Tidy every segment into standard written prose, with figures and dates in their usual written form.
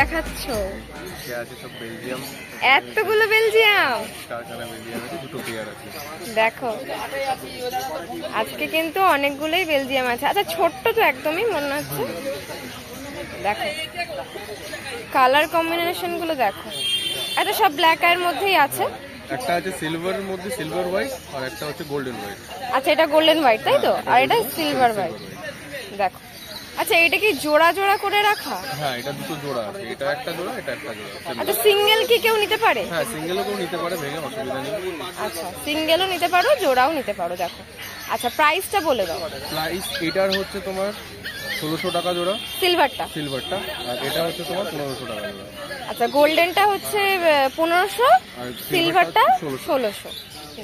দেখাচ্ছ? সব বেলজিয়াম। এতগুলো বেলজিয়াম? কারখানা বেলজিয়াম আছে, দুটো পেয়ার আছে। দেখো আজকে কিন্তু অনেকগুলোই বেলজিয়াম আছে। আচ্ছা ছোট্ট তো একদমই মনে হচ্ছে। দেখো কালার কম্বিনেশন গুলো দেখো, এটা সব ব্ল্যাক এর মধ্যেই আছে। একটা আছে সিলভারের মধ্যে সিলভার হোয়াইট, আর একটা হচ্ছে গোল্ডেন হোয়াইট। আচ্ছা এটা গোল্ডেন হোয়াইট তাই তো, আর এটা সিলভার হোয়াইট। দেখো আচ্ছা এটা কি জোড়া জোড়া করে রাখা? হ্যাঁ এটা দুটো জোড়া আছে, এটা একটা জোড়া এটা একটা জোড়া। আচ্ছা সিঙ্গেল কি কেউ নিতে পারে? হ্যাঁ সিঙ্গেলও কেউ নিতে পারে, ভেঙে অসুবিধা নেই। আচ্ছা সিঙ্গেলও নিতে পারো, জোড়াও নিতে পারো। দেখো আচ্ছা প্রাইসটা বলে দাও। প্রাইস এটার হচ্ছে তোমার 1600 টাকা জোড়া সিলভারটা, আর এটা হচ্ছে তোমার 1500 টাকা জোড়া। আচ্ছা গোল্ডেনটা হচ্ছে 1500, সিলভারটা 1600।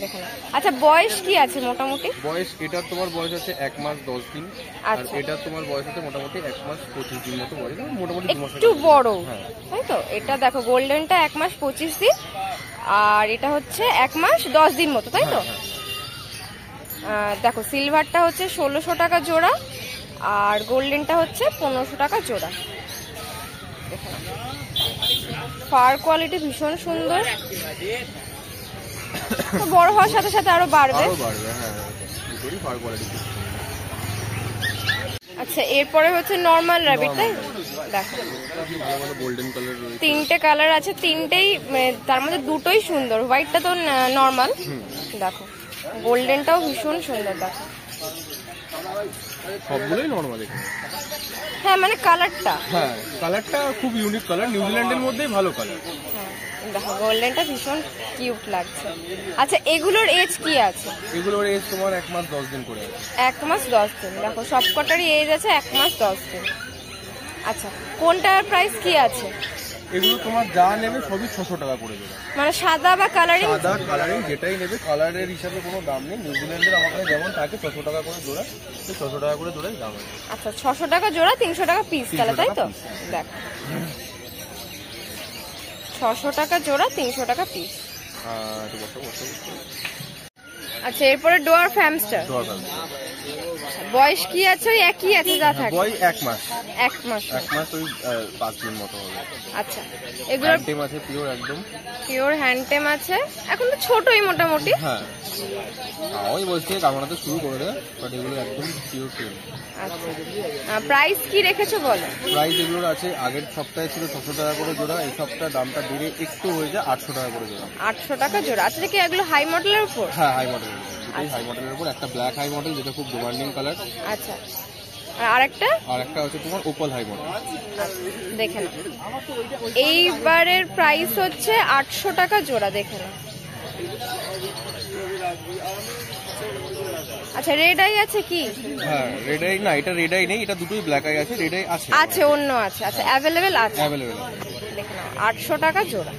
দেখো না। আচ্ছা বয়স কি আছে মোটামুটি? বয়স এটার তোমার বয়স আছে 1 মাস 10 দিন, আর এটার তোমার বয়স আছে মোটামুটি 1 মাস 25 দিন মতো বয়স, মোটামুটি 2 মাস একটু বড় তাই তো। এটা দেখো গোল্ডেনটা 1 মাস 25 দিন, আর এটা হচ্ছে 1 মাস 10 দিন মতো তাই তো। দেখো সিলভারটা হচ্ছে 1600 টাকা জোড়া, আর গোল্ডেনটা হচ্ছে 1500 টাকা জোড়া। দেখো ফার কোয়ালিটি ভীষণ সুন্দর, বড় হওয়ার সাথে সাথে আরো বাড়বে। আচ্ছা এরপরে হচ্ছে নরমাল র‍্যাবিট তাই। দেখো গোল্ডেন কালার রয়েছে, 3টে কালার আছে, 3টেই তার মধ্যে দুটোই সুন্দর। হোয়াইটটা তো নরমাল, দেখো গোল্ডেনটাও ভীষণ সুন্দর। দেখো সবগুলোই নরমাল এখানে। হ্যাঁ মানে কালারটা, হ্যাঁ কালারটা খুব ইউনিক কালার, নিউজিল্যান্ডের মধ্যেই ভালো কালার। হ্যাঁ দেখো গোল্ডেনটা ভীষণ কিউট লাগছে। আচ্ছা এগুলোর এজ কি আছে? এগুলোর এজ তোমার 1 মাস 10 দিন করে আছে। 1 মাস 10 দিন। দেখো সবকটারই এজ আছে 1 মাস 10 দিন। আচ্ছা কোনটার প্রাইস কি আছে? এগুলো তোমার যা নেবে সবই 600 টাকা করে জোড়া। মানে সাদা বা কালারিং? সাদা কালারিং যেটাই নেবে, কালারের হিসাবে কোনো দাম নেই। নিউজিল্যান্ডের আমাদের যেমন থাকে 600 টাকা করে জোড়া, 600 টাকা করে জোড়াই দাম আছে। আচ্ছা 600 টাকা জোড়া, 300 টাকা পিস তাহলে তাই তো। দেখ 600 টাকা জোড়া, 300 টাকা পিস। আচ্ছা এরপরে ডোয়ার্ফ হ্যামস্টার। বয়স কি আছে? ওই একই আছে যা থাকে। বয়স 1 মাস। 1 মাস ওই 5 দিন মতো হবে। আচ্ছা এগুলো টেম আছে পিওর, একদম পিওর হ্যান্ড টেম আছে। এখন তো ছোটই মোটামুটি। হ্যাঁ ওই বয়স থেকে কামড়াতে শুরু করে দেয়, বাট এগুলো একদম পিওর টেম। আচ্ছা প্রাইস কি রেখেছো বলো? প্রাইস এগুলোর আছে, আগের সপ্তাহে ছিল 600 টাকা করে জোড়া, এই সপ্তাহে দামটা বেড়ে একটু হয়ে যায় 800 টাকা করে জোড়া। 800 টাকা জোড়া। আচ্ছা কি এগুলো হাই মডেলের উপর? হ্যাঁ হাই মডেলের উপর, হাই মডেলের উপর। একটা ব্ল্যাক হাই মডেল যেটা খুব ডিমান্ডিং কালার। আচ্ছা আর আরেকটা হচ্ছে তোমার ওপাল হাই মডেল। দেখে নাও এইবারের প্রাইস হচ্ছে 800 টাকা জোড়া। দেখে নাও। আচ্ছা রেড আই আছে কি? হ্যাঁ রেড আই না, এটা রেড আই নেই, এটা দুটোই ব্ল্যাক আই আছে। রেড আই আছে, আছে অন্য আছে। আচ্ছা অ্যাভেলেবেল আছে, অ্যাভেলেবেল। দেখে নাও 800 টাকা জোড়া।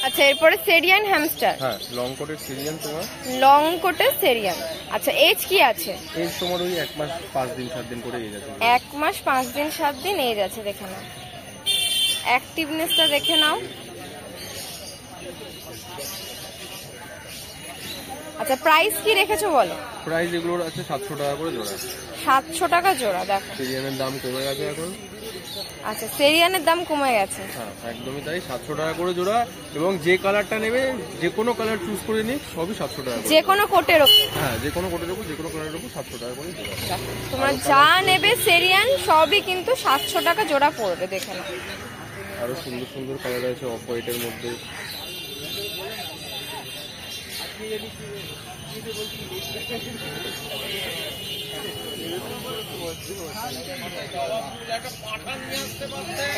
আচ্ছা এরপরে সেরিয়ান হ্যামস্টার। হ্যাঁ লং কোটের সেরিয়ান তোমার। লং কোটের সেরিয়ান। আচ্ছা এজ কি আছে? এজ তোমার ওই 1 মাস 5 দিন 7 দিন করে এজ আছে। 1 মাস 5 দিন 7 দিন এজ আছে। দেখে নাও অ্যাক্টিভনেসটা দেখে নাও। আচ্ছা প্রাইস কি রেখেছো বলো? প্রাইস এগুলোর আছে 700 টাকা করে জোড়া। 700 টাকা জোড়া। দেখো সেরিয়ানের দাম কমে গেছে এখন। আচ্ছা সেরিয়ানের দাম কমে গেছে। হ্যাঁ একদমই তাই, 700 টাকা করে জোড়া। এবং যে কালারটা নেবে, যে কোনো কালার চুজ করে নিক, সবই 700 টাকা করে। যে কোনো কোটের উপর? হ্যাঁ যে কোনো কোটের উপর, যে কোনো কালারের উপর 700 টাকা করে জোড়া। তোমরা যা নেবে সেরিয়ান সবই কিন্তু 700 টাকা জোড়া পড়বে। দেখে নাও আরো সুন্দর সুন্দর কালার আছে অফ হোয়াইটের মধ্যে।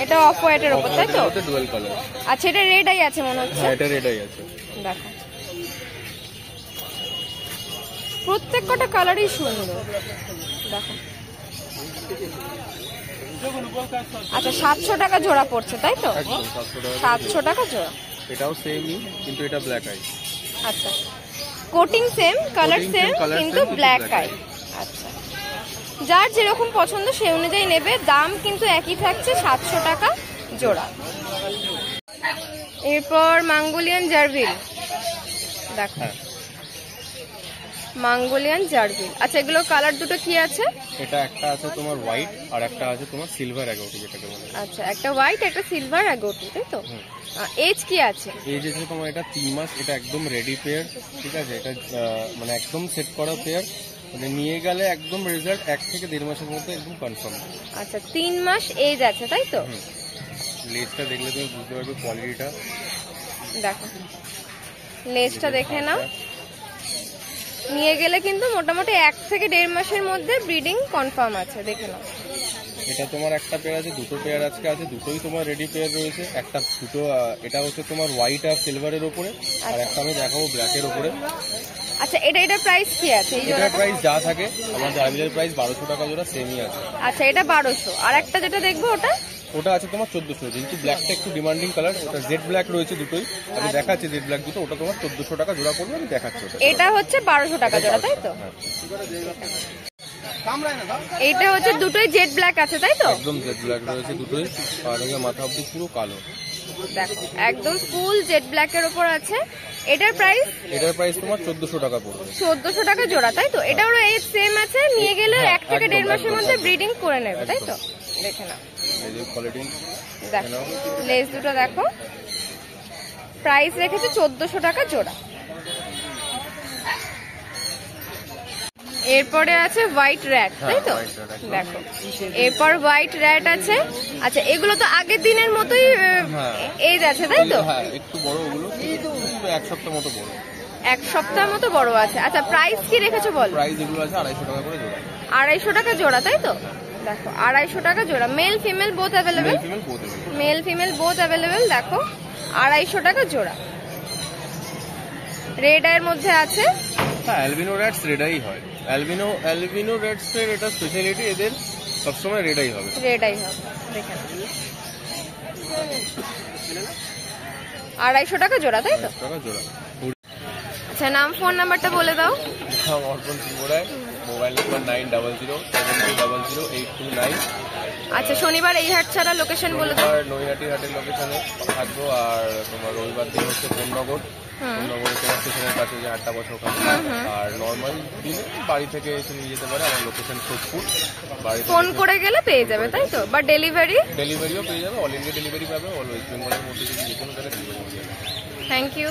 এটা অফ হোয়াইটের উপর তাই তো? Dual colour. আচ্ছা এটা রেড আই আছে মনে হচ্ছে। হ্যাঁ এটা রেড আই আছে। দেখো প্রত্যেকটা কালারই সুন্দর। দেখো আচ্ছা 700 টাকা জোড়া পড়ছে তাই তো? একদম 700 টাকা জোড়া। এটাও সেমই, কিন্তু এটা ব্ল্যাক আই। আচ্ছা কোটিং সেম, কালার সেম, কিন্তু ব্ল্যাক আই। আচ্ছা যার যেরকম পছন্দ সেই অনুযায়ী নেবে। দাম কিন্তু একই থাকছে 700 টাকা জোড়া। এরপর মাঙ্গোলিয়ান জার্ভিল। দেখো মাঙ্গোলিয়ান জার্বিল। আচ্ছা এগুলো কালার দুটো কি আছে? এটা একটা আছে তোমার হোয়াইট আর একটা আছে তোমার সিলভার অ্যাগোটি যেটাকে বলে। আচ্ছা একটা হোয়াইট একটা সিলভার অ্যাগোটি, তাই তো? এজ কি আছে? এজ আছে তোমার এটা 3 মাস। এটা একদম রেডি পেয়ার, ঠিক আছে? এটা মানে একদম সেট করা পেয়ার, মানে নিয়ে গেলে একদম রেজাল্ট 1 থেকে 1.5 মাসের মধ্যে একদম কনফার্ম। আচ্ছা 3 মাস এজ আছে, তাই তো? লেজটা দেখলে তুমি বুঝতে পারবে কোয়ালিটিটা। দেখো লেজটা দেখে নাও, নিয়ে গেলে কিন্তু মোটামুটি 1 থেকে 1.5 মাসের মধ্যে ব্রিডিং কনফার্ম আছে, দেখে নাও। এটা তোমার একটা পেয়ার আছে, দুটো পেয়ার আজকে আছে, দুটোই তোমার রেডি পেয়ার রয়েছে। দুটো এটা হচ্ছে তোমার হোয়াইট আর সিলভারের উপরে, আর একটা আমি দেখাবো ব্ল্যাকের উপরে। আচ্ছা এটা প্রাইস কি আছে? এই এটার প্রাইস যা থাকে আমার জার্বিলের প্রাইস 1200 টাকা জোড়া, সেমই আছে। আচ্ছা এটা 1200, আর একটা যেটা দেখবো ওটা আছে তোমার 1400। কিন্তু ব্ল্যাকটা একটু ডিমান্ডিং কালার, ওটা জেড ব্ল্যাক রয়েছে দুটোই, আমি দেখাচ্ছি জেড ব্ল্যাক দুটো। ওটা তোমার 1400 টাকা জোড়া পড়বে, আমি দেখাচ্ছি। এটা হচ্ছে 1200 টাকা জোড়া, তাই তো? এইটা হচ্ছে দুটোই জেড ব্ল্যাক আছে, তাই তো? একদম জেড ব্ল্যাক রয়েছে দুটোই, আর মাথা অবধি পুরো কালো। দেখো একদম ফুল জেড ব্ল্যাক এর উপর আছে। এটার প্রাইস তোমার 1400 টাকা পড়বে। 1400 টাকা জোড়া, তাই তো? এটারও এজ সেম আছে, নিয়ে গেলে 1 থেকে 1.5 মাসের মধ্যে ব্রিডিং করে নেবে, তাই তো? দেখে নাও এই যে কোয়ালিটি, দেখো লেজ দুটো দেখো। প্রাইস রেখেছে 1400 টাকা জোড়া। এরপরে আছে হোয়াইট র্যাট, তাই তো? দেখো এরপর হোয়াইট র্যাট আছে। আচ্ছা এগুলো তো আগের দিনের মতোই এজ আছে, তাই তো? হ্যাঁ একটু বড়, ওগুলো 1 সপ্তাহ মতো বড়। 1 সপ্তাহ মতো বড় আছে। আচ্ছা প্রাইস কি রেখেছো বল? প্রাইস এগুলো আছে 250 টাকা করে জোড়া। 250 টাকা জোড়া, তাই তো? দেখো 250 টাকা জোড়া। Male female both available? Male female both available. দেখো 250 টাকা জোড়া। রেড আইয়ের মধ্যে আছে। হ্যাঁ অ্যালবিনো রেডস রেডাই হয়। অ্যালবিনো রেডস এর এটা স্পেশালিটি, এদের সবসময় রেডাই হবে। রেডাই হবে, দেখেন 250 টাকা জোড়া, তাই তো? টাকা জোড়া। আচ্ছা নাম ফোন নাম্বারটা বলে দাও। অর্পণ ত্রিপুরায়, মোবাইল নাম্বার 9007008229। আচ্ছা শনিবার এই হাট ছাড়া লোকেশন বলে দাও। আর নৈহাটি হাটের লোকেশনে থাকবো, আর তোমার রবিবার দিন হচ্ছে কোন্নগর স্টেশনের কাছে যে হাটটা বসে ওখানে। আর নর্মাল দিনে বাড়ি থেকে এসে নিয়ে যেতে পারে, আমার লোকেশন সোদপুর। ফোন করে গেলে পেয়ে যাবে, তাই তো? বা ডেলিভারিও পেয়ে যাবে, অল ইন্ডিয়া ডেলিভারি পাবে, অল ওয়েস্ট বেঙ্গলের মধ্যে যদি যে কোনো জায়গায় ডেলিভারি হয়ে যাবে। Thank you.